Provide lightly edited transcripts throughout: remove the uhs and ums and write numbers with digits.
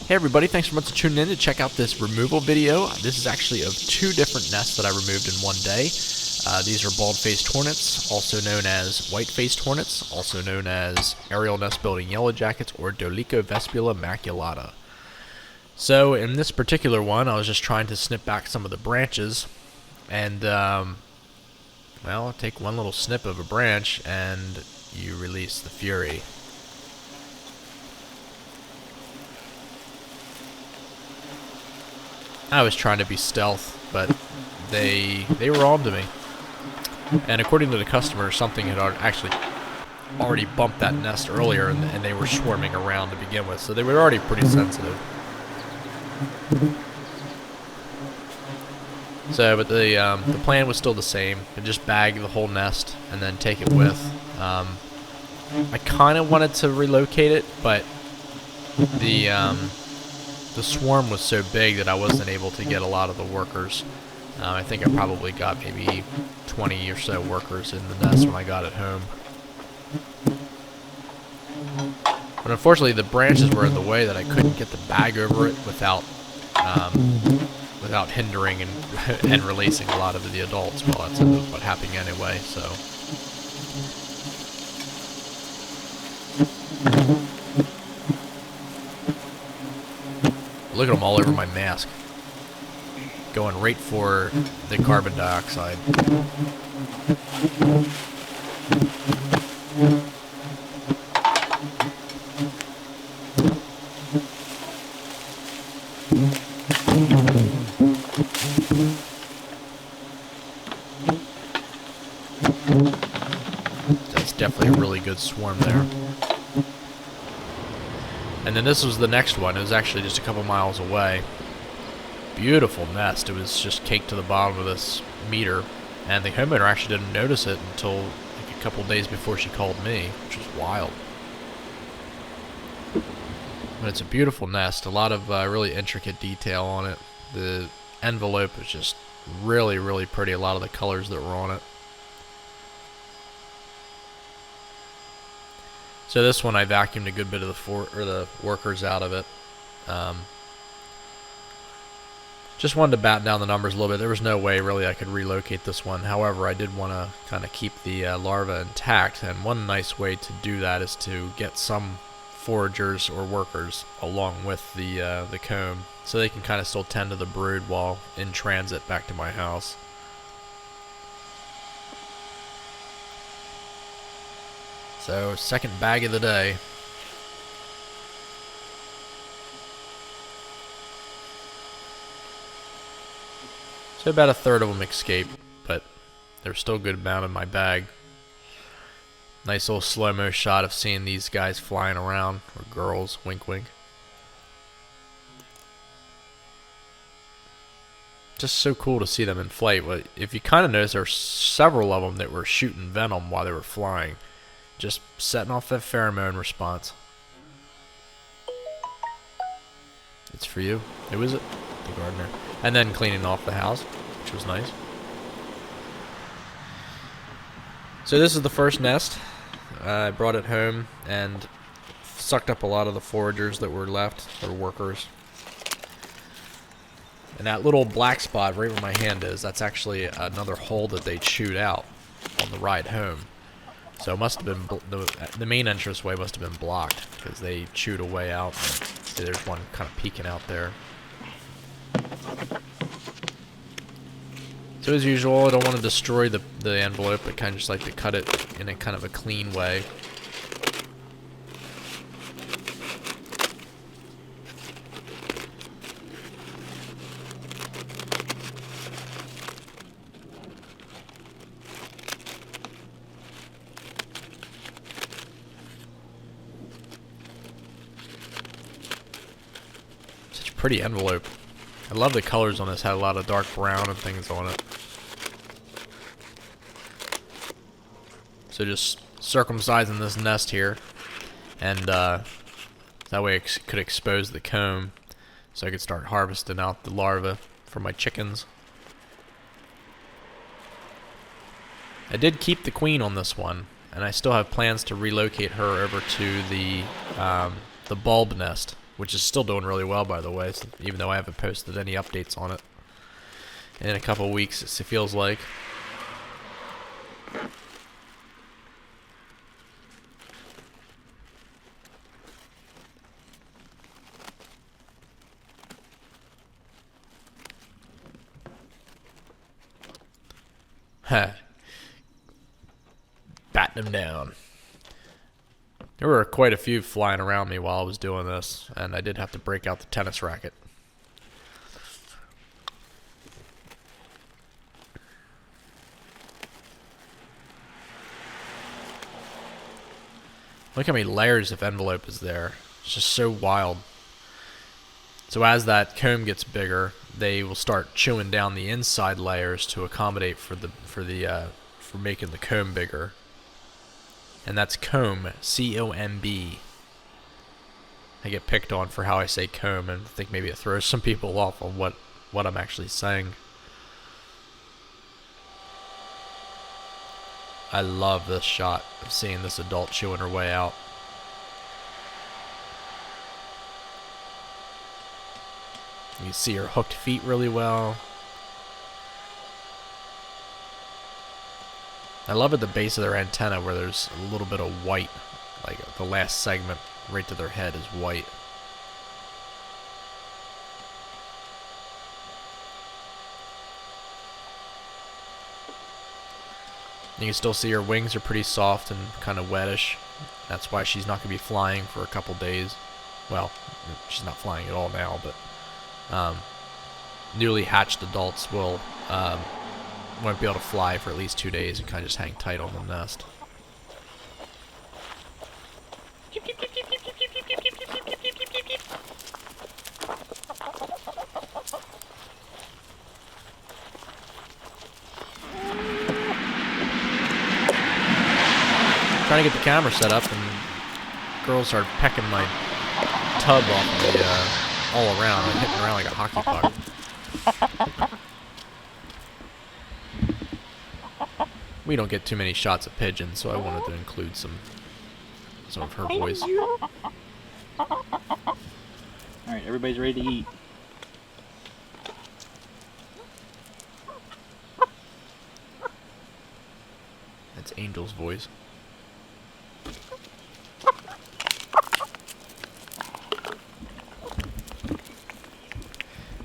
Hey everybody, thanks so much for tuning in to check out this removal video. This is actually of two different nests that I removed in one day. These are Bald Faced Hornets, also known as White Faced Hornets, also known as Aerial Nest Building Yellow Jackets, or Dolichovespula maculata. So in this particular one, I was just trying to snip back some of the branches, and well, take one little snip of a branch and you release the fury. I was trying to be stealth, but they were on to me. And according to the customer, something had actually already bumped that nest earlier, and they were swarming around to begin with, so they were already pretty sensitive. So, but the plan was still the same: to just bag the whole nest and then take it with. I kind of wanted to relocate it, but the swarm was so big that I wasn't able to get a lot of the workers. I think I probably got maybe 20 or so workers in the nest when I got it home. But unfortunately, the branches were in the way that I couldn't get the bag over it without hindering and releasing a lot of the adults. Well, that's what happened anyway. So. Look at them all over my mask. Going right for the carbon dioxide. That's definitely a really good swarm there. And then this was the next one. It was actually just a couple miles away. Beautiful nest. It was just caked to the bottom of this meter, and the homeowner actually didn't notice it until like a couple days before she called me, which was wild. But it's a beautiful nest. A lot of really intricate detail on it. The envelope is just really, really pretty. A lot of the colors that were on it. So this one I vacuumed a good bit of the workers out of it. Just wanted to batten down the numbers a little bit. There was no way really I could relocate this one. However, I did want to kind of keep the larva intact, and one nice way to do that is to get some foragers or workers along with the comb, so they can kind of still tend to the brood while in transit back to my house. So, second bag of the day. So about a third of them escaped, but there's still a good amount in my bag. Nice little slow-mo shot of seeing these guys flying around, or girls, wink wink. Just so cool to see them in flight. But if you kind of notice, there were several of them that were shooting venom while they were flying. Just setting off that pheromone response. It's for you. Who is it? The gardener. And then cleaning off the house, which was nice. So this is the first nest. I brought it home and sucked up a lot of the foragers that were left, or workers. And that little black spot right where my hand is, that's actually another hole that they chewed out on the ride home. So it must have been the main entranceway must have been blocked because they chewed a way out. See, there's one kind of peeking out there. So as usual, I don't want to destroy the envelope. I kind of just like to cut it in a kind of a clean way. Pretty envelope. I love the colors on this. Had a lot of dark brown and things on it. So just circumcising this nest here, and that way I could expose the comb, so I could start harvesting out the larvae for my chickens. I did keep the queen on this one, and I still have plans to relocate her over to the bulb nest which is still doing really well, by the way, so even though I haven't posted any updates on it in a couple weeks, it feels like. Huh. Batting them down. There were quite a few flying around me while I was doing this, and I did have to break out the tennis racket. Look how many layers of envelope is there. It's just so wild. So as that comb gets bigger, they will start chewing down the inside layers to accommodate for making the comb bigger. And that's comb, C-O-M-B. I get picked on for how I say comb, and I think maybe it throws some people off on what I'm actually saying. I love this shot of seeing this adult chewing her way out. You can see her hooked feet really well. I love at the base of their antenna where there's a little bit of white, like the last segment right to their head is white. You can still see her wings are pretty soft and kind of wettish. That's why she's not going to be flying for a couple days. Well, she's not flying at all now, but newly hatched adults won't be able to fly for at least 2 days and kind of just hang tight on the nest. Trying to get the camera set up, and girls started pecking my tub off the all around, like hitting around like a hockey puck. We don't get too many shots of pigeons, so I wanted to include some of her voice. Alright, everybody's ready to eat. That's Angel's voice.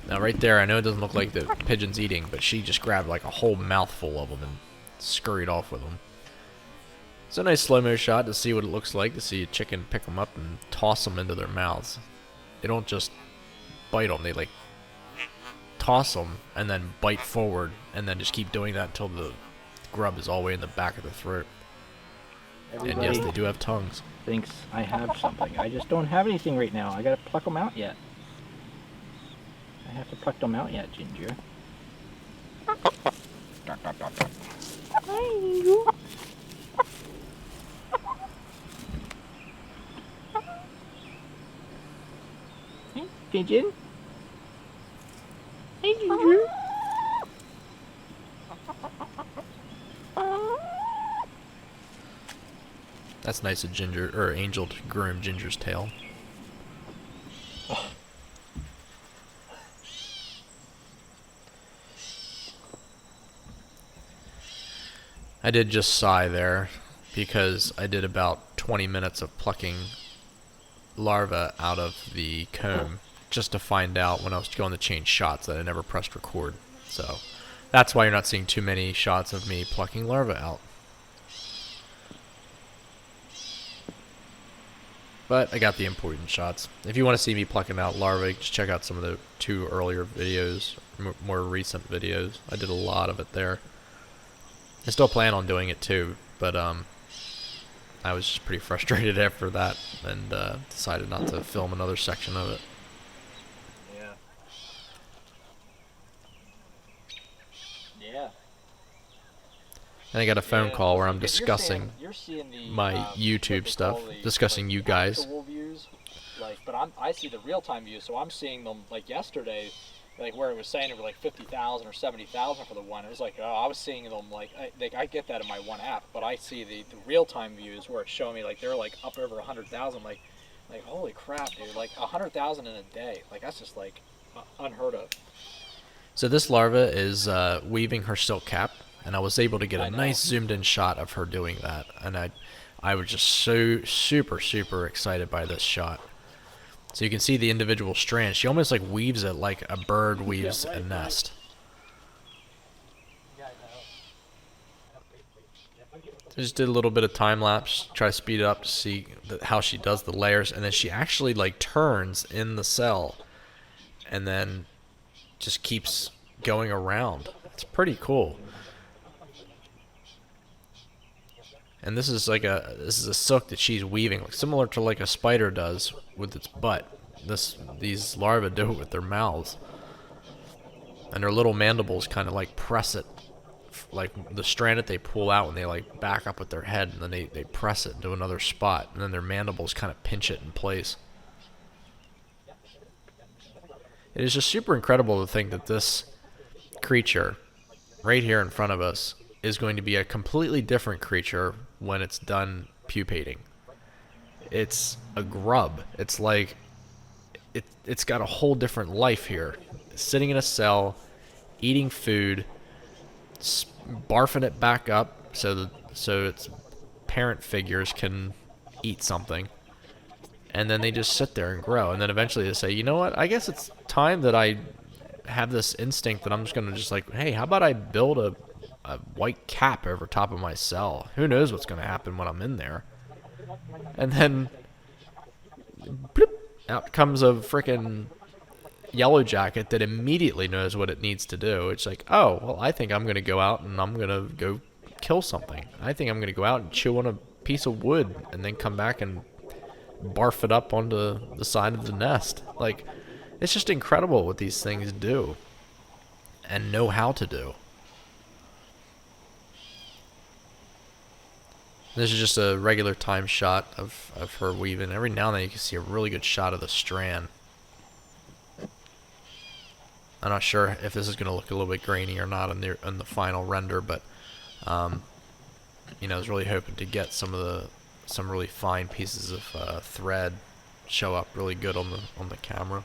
Now right there, I know it doesn't look like the pigeon's eating, but she just grabbed like a whole mouthful of them and scurried off with them. It's a nice slow-mo shot to see what it looks like, to see a chicken pick them up and toss them into their mouths. They don't just bite them, they like toss them and then bite forward and then just keep doing that until the grub is all the way in the back of the throat. Everybody and yes, they do have tongues. Thinks I have something. I just don't have anything right now. I gotta pluck them out yet. I have to pluck them out yet, Ginger. Hey, pigeon. Hey, Ginger. That's nice of Ginger, or Angel, to groom Ginger's tail. I did just sigh there, because I did about 20 minutes of plucking larvae out of the comb, just to find out when I was going to change shots that I never pressed record. So, that's why you're not seeing too many shots of me plucking larvae out. But I got the important shots. If you want to see me plucking out larvae, just check out some of the 2 earlier videos, more recent videos. I did a lot of it there. I still plan on doing it too, but I was just pretty frustrated after that and decided not to film another section of it. Yeah. Yeah. And I got a phone call where I'm discussing you're seeing the, my YouTube stuff, discussing you guys. Views, like, but I see the real-time views, so I'm seeing them like yesterday, like where it was saying it was like 50,000 or 70,000 for the one. It was like, oh, I was seeing them like I get that in my one app, but I see the real-time views where it's showing me like they're like up over 100,000. Like, Like, holy crap, dude! Like 100,000 in a day. Like that's just like unheard of. So this larva is weaving her silk cap, and I was able to get a I know. nice zoomed in shot of her doing that, and I was just so super excited by this shot. So you can see the individual strands. She almost like weaves it like a bird Yeah, weaves a right, right. nest. I just did a little bit of time lapse, try to speed it up to see how she does the layers, and then she actually like turns in the cell, and then just keeps going around. It's pretty cool. And this is a silk that she's weaving, like similar to like a spider does with its butt. These larvae do it with their mouths, and their little mandibles kind of like press it, like the strand that they pull out when they like back up with their head, and then they press it into another spot, and then their mandibles kind of pinch it in place. It is just super incredible to think that this creature right here in front of us is going to be a completely different creature when it's done pupating. It's a grub. It's like it's got a whole different life here. Sitting in a cell, eating food, barfing it back up so its parent figures can eat something, and then they just sit there and grow, and then eventually they say, you know what? I guess it's time that I have this instinct that I'm just gonna just like, hey, how about I build a white cap over top of my cell? Who knows what's gonna happen when I'm in there? And then, bloop, out comes a freaking yellow jacket that immediately knows what it needs to do. It's like, oh, well, I think I'm going to go out and I'm going to go kill something. I think I'm going to go out and chew on a piece of wood and then come back and barf it up onto the side of the nest. Like, it's just incredible what these things do and know how to do. This is just a regular time shot of her weaving. Every now and then you can see a really good shot of the strand. I'm not sure if this is going to look a little bit grainy or not in the final render, but you know, I was really hoping to get some really fine pieces of thread show up really good on the camera.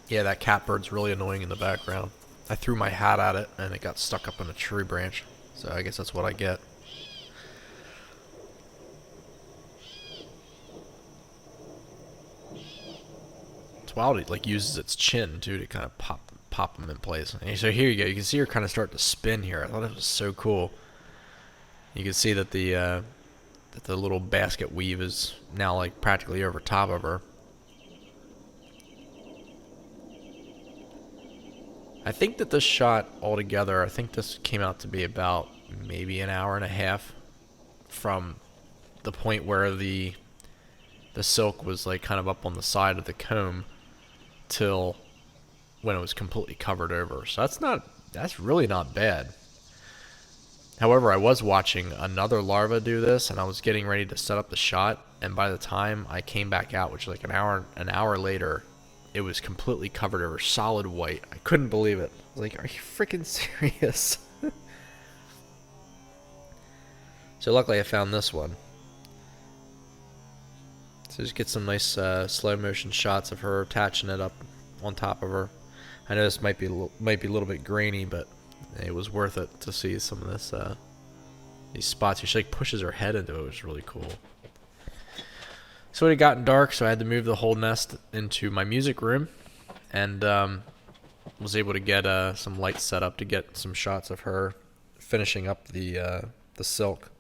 Yeah, that catbird's really annoying in the background. I threw my hat at it and it got stuck up in a tree branch, so I guess that's what I get. It's wild. It like uses its chin too to kind of pop them in place. And so here you go. You can see her kind of start to spin here. I thought it was so cool. You can see that the little basket weave is now like practically over top of her. I think that this shot altogether, I think this came out to be about maybe an hour and a half from the point where the silk was like kind of up on the side of the comb till when it was completely covered over. So that's really not bad. However, I was watching another larva do this, and I was getting ready to set up the shot, and by the time I came back out, which was like an hour later, it was completely covered over, solid white. I couldn't believe it. I was like, are you freaking serious? So luckily I found this one. So just get some nice slow motion shots of her attaching it up on top of her. I know this might be a little bit grainy, but it was worth it to see some of this these spots. She like pushes her head into it. It was really cool. So it had gotten dark, so I had to move the whole nest into my music room, and was able to get some lights set up to get some shots of her finishing up the silk.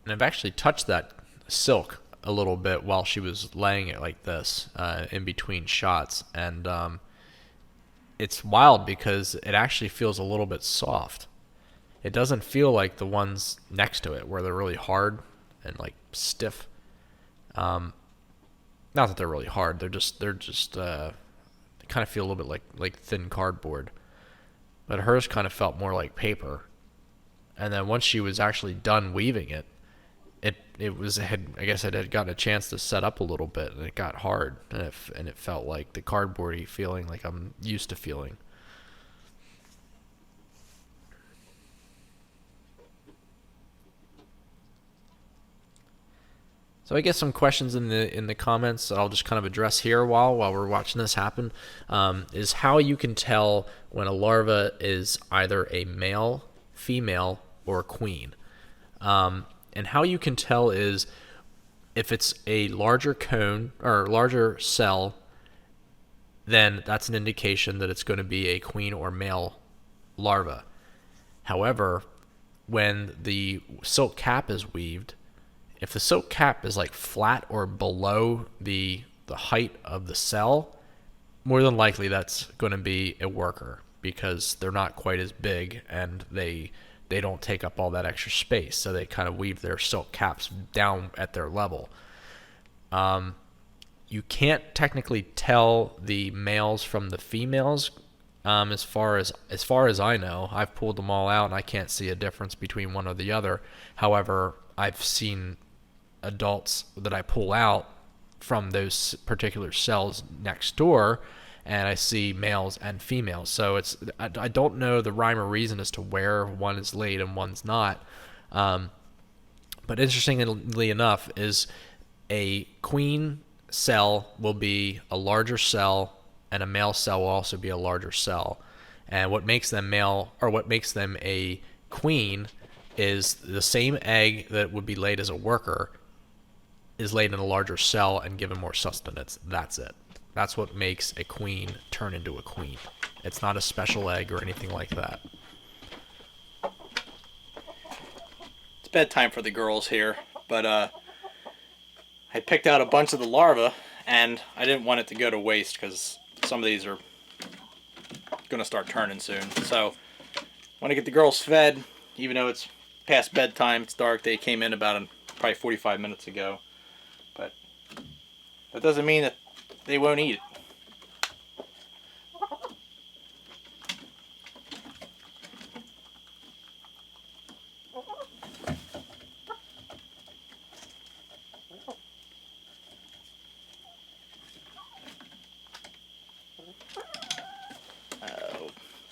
And I've actually touched that silk a little bit while she was laying it like this, in between shots, and it's wild because it actually feels a little bit soft. It doesn't feel like the ones next to it where they're really hard and like stiff. Not that they're really hard. They're just they kind of feel a little bit like thin cardboard. But hers kind of felt more like paper. And then once she was actually done weaving it, I guess it had gotten a chance to set up a little bit, and it got hard, and it felt like the cardboardy feeling like I'm used to feeling. So I guess some questions in the comments that I'll just kind of address here while we're watching this happen, is how you can tell when a larva is either a male, female, or a queen. And how you can tell is if it's a larger cone or larger cell, then that's an indication that it's going to be a queen or male larva. However, when the silk cap is weaved, if the silk cap is like flat or below the height of the cell, more than likely that's going to be a worker because they're not quite as big and they don't take up all that extra space, so they kind of weave their silk caps down at their level. You can't technically tell the males from the females, as far as I know. I've pulled them all out, and I can't see a difference between one or the other. However, I've seen adults that I pull out from those particular cells next door, and I see males and females. So I don't know the rhyme or reason as to where one is laid and one's not. But interestingly enough, is a queen cell will be a larger cell, and a male cell will also be a larger cell. And what makes them male, or what makes them a queen, is the same egg that would be laid as a worker is laid in a larger cell and given more sustenance. That's it. That's what makes a queen turn into a queen. It's not a special egg or anything like that. It's bedtime for the girls here, but I picked out a bunch of the larvae, and I didn't want it to go to waste because some of these are going to start turning soon. So I want to get the girls fed, even though it's past bedtime. It's dark. They came in about probably 45 minutes ago. But that doesn't mean that they won't eat it.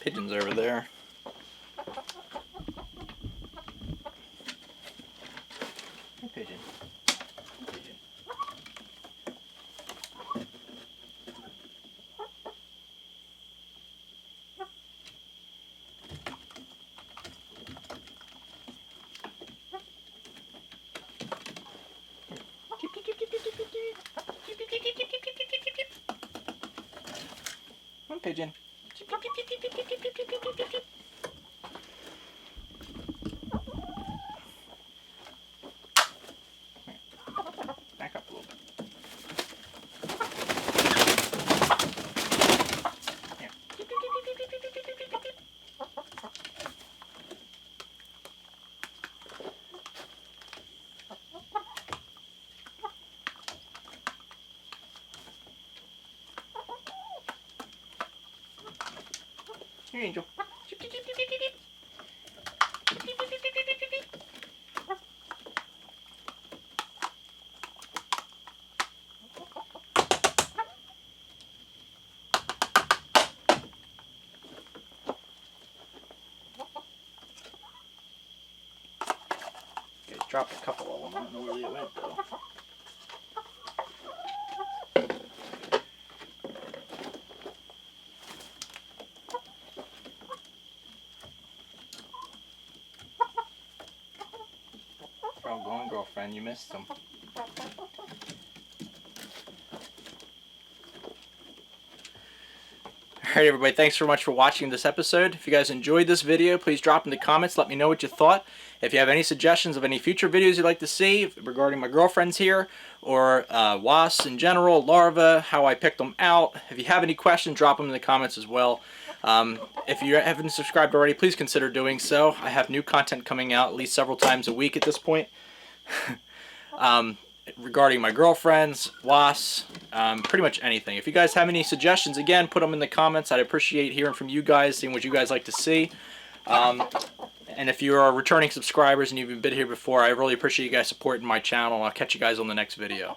Pigeons over there. Hey, pigeon. Pigeon. Come on, pigeon. Back up a little bit. Here. Here, Angel. Dropped a couple of them. I don't know where they went though. They're all gone, girlfriend. You missed them. Alright everybody, thanks so much for watching this episode. If you guys enjoyed this video, please drop in the comments, let me know what you thought. If you have any suggestions of any future videos you'd like to see regarding my girlfriends here, or wasps in general, larvae, how I picked them out. If you have any questions, drop them in the comments as well. If you haven't subscribed already, please consider doing so. I have new content coming out at least several times a week at this point. Regarding my girlfriends, wasps, pretty much anything. If you guys have any suggestions, again, put them in the comments. I'd appreciate hearing from you guys, seeing what you guys like to see. And if you are returning subscribers and you've been here before, I really appreciate you guys supporting my channel. I'll catch you guys on the next video.